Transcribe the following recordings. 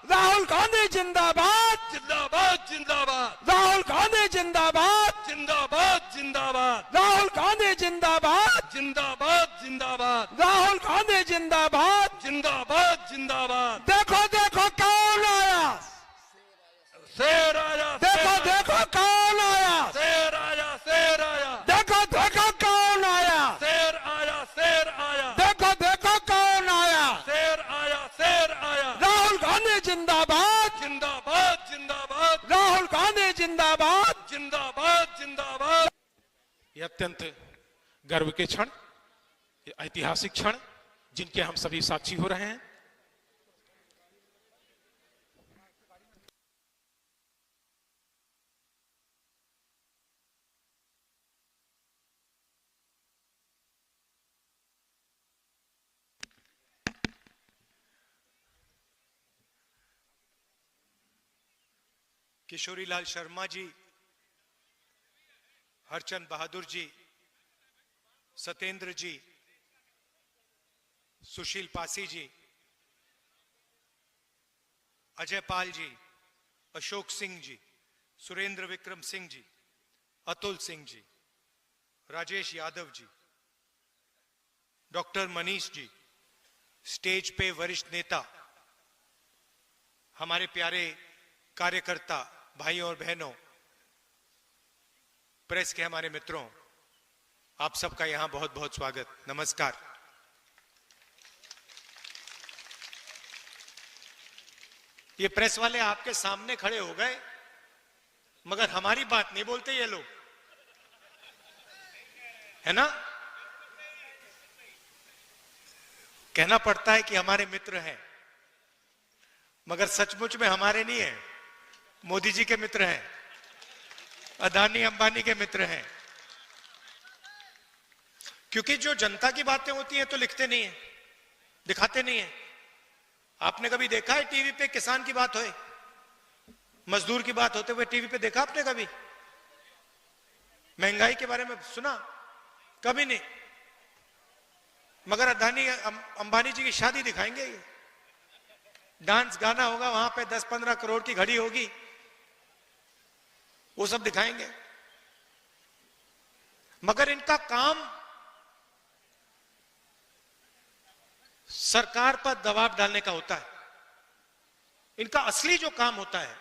राहुल गांधी जिंदाबाद, जिंदाबाद जिंदाबाद, राहुल गांधी जिंदाबाद, जिंदाबाद जिंदाबाद, राहुल गांधी जिंदाबाद, जिंदाबाद जिंदाबाद, राहुल गांधी जिंदाबाद। जिंदाबाद जिंदाबाद। देखो देखो कौन आया, शेर आया, देखो देखो कौन आया, शेर आया, शेर आया, देखो देखो कौन आया, शेर आया, शेर आया, देखो देखो कौन आया। शेर आया, शेर आया। राहुल गांधी जिंदाबाद, जिंदाबाद जिंदाबाद, राहुल गांधी जिंदाबाद, जिंदाबाद जिंदाबाद। ये अत्यंत गर्व के क्षण, ये ऐतिहासिक क्षण जिनके हम सभी साक्षी हो रहे हैं। किशोरीलाल शर्मा जी, हरचंद बहादुर जी, सत्येंद्र जी, सुशील पासी जी, अजय पाल जी, अशोक सिंह जी, सुरेंद्र विक्रम सिंह जी, अतुल सिंह जी, राजेश यादव जी, डॉक्टर मनीष जी, स्टेज पे वरिष्ठ नेता, हमारे प्यारे कार्यकर्ता भाइयों और बहनों, प्रेस के हमारे मित्रों, आप सबका यहां बहुत बहुत स्वागत, नमस्कार। ये प्रेस वाले आपके सामने खड़े हो गए, मगर हमारी बात नहीं बोलते ये लोग, है ना? कहना पड़ता है कि हमारे मित्र हैं, मगर सचमुच में हमारे नहीं है, मोदी जी के मित्र हैं, अदानी अंबानी के मित्र हैं। क्योंकि जो जनता की बातें होती हैं तो लिखते नहीं है, दिखाते नहीं है। आपने कभी देखा है टीवी पे किसान की बात होए, मजदूर की बात होते हुए टीवी पे देखा आपने कभी? महंगाई के बारे में सुना? कभी नहीं। मगर अदानी अंबानी जी की शादी दिखाएंगे, डांस गाना होगा वहां पे, 10-15 करोड़ की घड़ी होगी, वो सब दिखाएंगे। मगर इनका काम सरकार पर दबाव डालने का होता है। इनका असली जो काम होता है,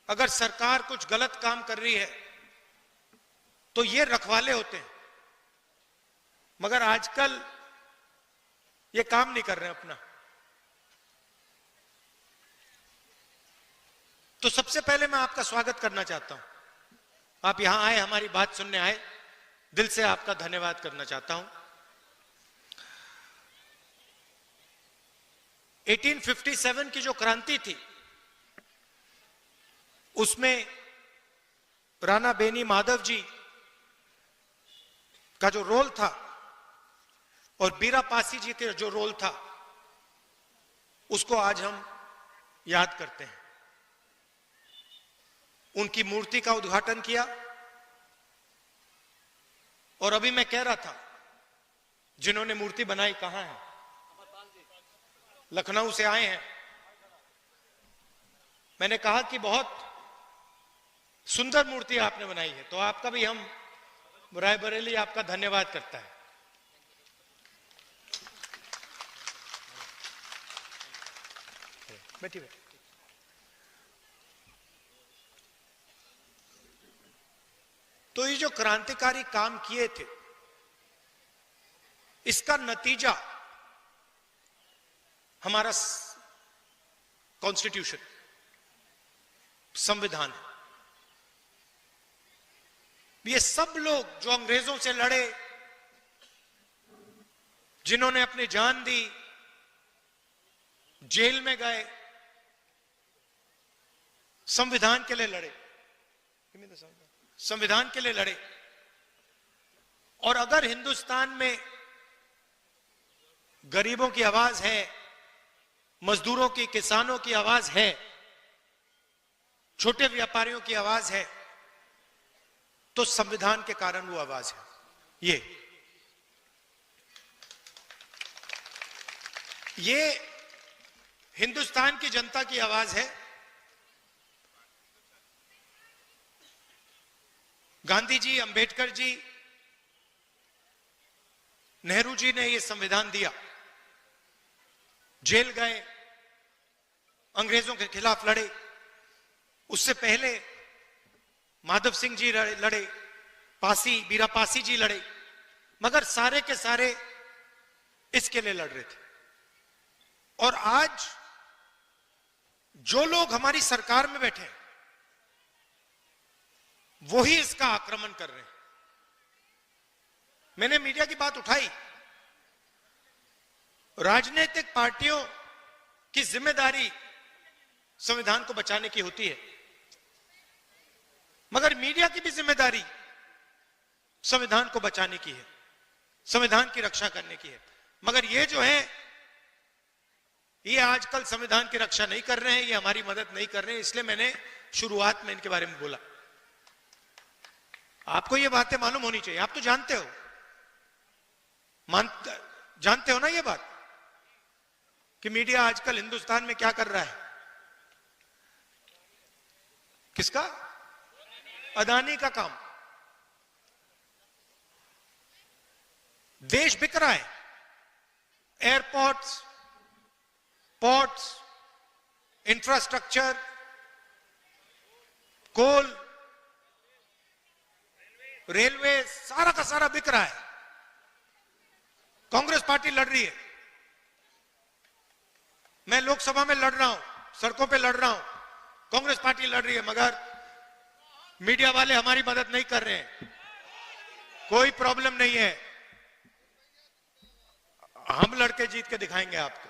अगर सरकार कुछ गलत काम कर रही है तो ये रखवाले होते हैं, मगर आजकल ये काम नहीं कर रहे हैं अपना। तो सबसे पहले मैं आपका स्वागत करना चाहता हूं। आप यहां आए, हमारी बात सुनने आए, दिल से आपका धन्यवाद करना चाहता हूं। 1857 की जो क्रांति थी, उसमें राणा बेनी माधव जी का जो रोल था और बीरा पासी जी का जो रोल था, उसको आज हम याद करते हैं। उनकी मूर्ति का उद्घाटन किया, और अभी मैं कह रहा था, जिन्होंने मूर्ति बनाई कहां है? लखनऊ से आए हैं। मैंने कहा कि बहुत सुंदर मूर्ति आपने बनाई है, तो आपका भी हम रायबरेली आपका धन्यवाद करता है। बैठिए। तो ये जो क्रांतिकारी काम किए थे, इसका नतीजा हमारा कॉन्स्टिट्यूशन, संविधान है। ये सब लोग जो अंग्रेजों से लड़े, जिन्होंने अपनी जान दी, जेल में गए, संविधान के लिए लड़े, संविधान के लिए लड़े। और अगर हिंदुस्तान में गरीबों की आवाज है, मजदूरों की, किसानों की आवाज है, छोटे व्यापारियों की आवाज है, तो संविधान के कारण वो आवाज है। ये हिंदुस्तान की जनता की आवाज है। गांधी जी, अंबेडकर जी, नेहरू जी ने यह संविधान दिया, जेल गए, अंग्रेजों के खिलाफ लड़े। उससे पहले माधव सिंह जी लड़े, बीरा पासी जी लड़े, मगर सारे के सारे इसके लिए लड़ रहे थे। और आज जो लोग हमारी सरकार में बैठे हैं वो ही इसका आक्रमण कर रहे हैं। मैंने मीडिया की बात उठाई, राजनीतिक पार्टियों की जिम्मेदारी संविधान को बचाने की होती है, मगर मीडिया की भी जिम्मेदारी संविधान को बचाने की है, संविधान की रक्षा करने की है। मगर ये जो है, ये आजकल संविधान की रक्षा नहीं कर रहे हैं, ये हमारी मदद नहीं कर रहे हैं। इसलिए मैंने शुरुआत में इनके बारे में बोला। आपको ये बातें मालूम होनी चाहिए, आप तो जानते हो, जानते हो ना ये बात कि मीडिया आजकल हिंदुस्तान में क्या कर रहा है। किसका? अदानी का काम। देश बिक रहा है, एयरपोर्ट्स, पोर्ट्स, इंफ्रास्ट्रक्चर, कोल, रेलवे, सारा का सारा बिक रहा है। कांग्रेस पार्टी लड़ रही है, मैं लोकसभा में लड़ रहा हूं, सड़कों पे लड़ रहा हूं, कांग्रेस पार्टी लड़ रही है, मगर मीडिया वाले हमारी मदद नहीं कर रहे हैं। कोई प्रॉब्लम नहीं है, हम लड़के जीत के दिखाएंगे आपको।